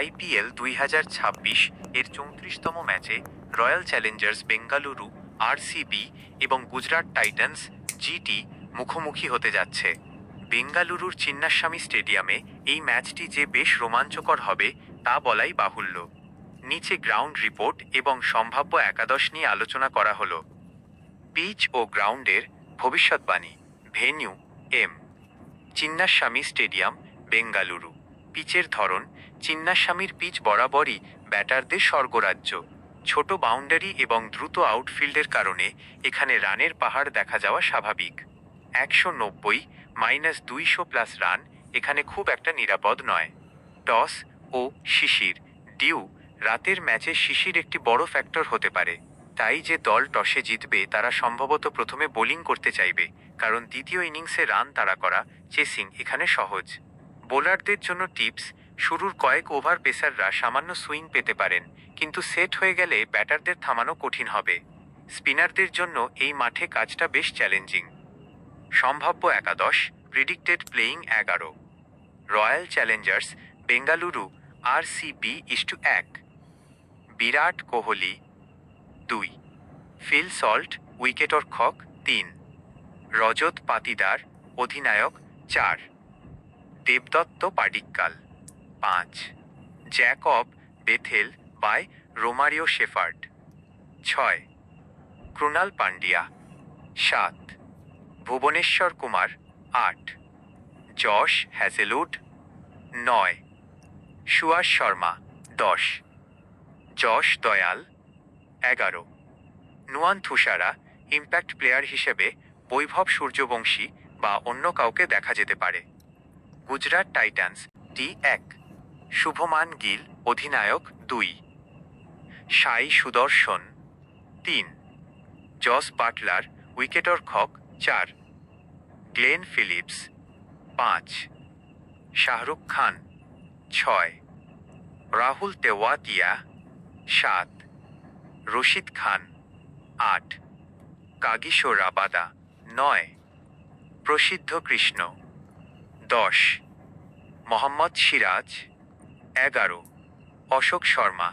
IPL 2026 এর 34তম ম্যাচে royal Challengers Bengaluru RCB এবং গুজরাট টাইটান্স GT মুখোমুখি হতে যাচ্ছে। বেঙ্গালুরুর চিন্নাস্বামী স্টেডিয়ামে এই ম্যাচটি যে বেশ রোমাঞ্চকর হবে তা বলাই বাহুল্য। নিচে গ্রাউন্ড রিপোর্ট এবং সম্ভাব্য একাদশ নিয়ে আলোচনা করা হলো। পিচ ও গ্রাউন্ডের ভবিষ্যৎবাণী। Venue Chinnaswamy stadium, Bengaluru. পিচের ধরন: চিন্নাস্বামীর পিচ বরাবরই ব্যাটারদের স্বর্গরাজ্য। ছোট বাউন্ডারি এবং দ্রুত আউটফিল্ডের কারণে এখানে রানের পাহাড় দেখা যাওয়া স্বাভাবিক। 190-200+ রান এখানে খুব একটা নিরাপদ নয়। টস ও শিশির ডিউ: রাতের ম্যাচে শিশির একটি বড় ফ্যাক্টর হতে পারে, তাই যে দল টসে জিতবে তারা সম্ভবত প্রথমে বোলিং করতে চাইবে, কারণ দ্বিতীয় ইনিংসে রান তাড়া করা চেসিং এখানে সহজ। বোলারদের জন্য টিপস: শুরুর কয়েক ওভার পেসাররা সামান্য সুইং পেতে পারেন, কিন্তু সেট হয়ে গেলে ব্যাটারদের থামানো কঠিন হবে। স্পিনারদের জন্য এই মাঠে কাজটা বেশ চ্যালেঞ্জিং। সম্ভাব্য একাদশ: predicted playing 11। Royal Challengers Bengaluru RCB:1, Virat Kohli 2, Phil Salt উইকেটরক্ষক 3, রজত পাতিদার অধিনায়ক 4, দেবদত্ত পাডিক্কাল 5, জ্যাকব বেথেল বাই Romario Shepherd 6, Krunal Pandya 7, Bhuvneshwar Kumar 8, Josh Hazlewood 9, Suyash Sharma 10, Yash Dayal 11, Nuwan Thushara. Impact player হিসেবে বৈভব সূর্যবংশী বা অন্য কাউকে দেখা যেতে পারে। গুজরাট টাইটান্স D1, শুভমান গিল অধিনায়ক 2, সাই সুদর্শন 3, জস বাটলার উইকেটরক্ষক 4, Glenn Phillips 5, Shahrukh Khan 6, Rahul Tewatia 7, Rashid Khan 8, Kagiso Rabada 9, Prasidh Krishna 10, Mohammed Siraj 11, Ashok Sharma.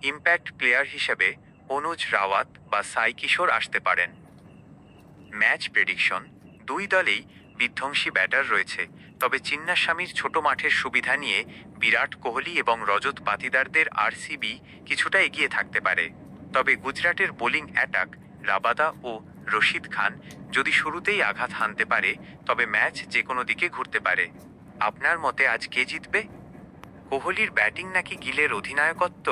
Impact player হিসেবে অনুজ রাওয়াত বা সাই কিশোর আসতে পারেন। ম্যাচ প্রেডিকশন: দুই দলেই বিধ্বংসী ব্যাটার রয়েছে, তবে চিন্নাস্বামীর ছোট মাঠের সুবিধা নিয়ে বিরাট কোহলি এবং রজত পাতিদারদের RCB কিছুটা এগিয়ে থাকতে পারে। তবে গুজরাটের বোলিং অ্যাটাক রাবাদা ও রশিদ খান যদি শুরুতেই আঘাত হানতে পারে, তবে ম্যাচ যে কোনো দিকে ঘুরতে পারে। আপনার মতে আজ কে জিতবে? কোহলির ব্যাটিং নাকি গিলের অধিনায়কত্ব?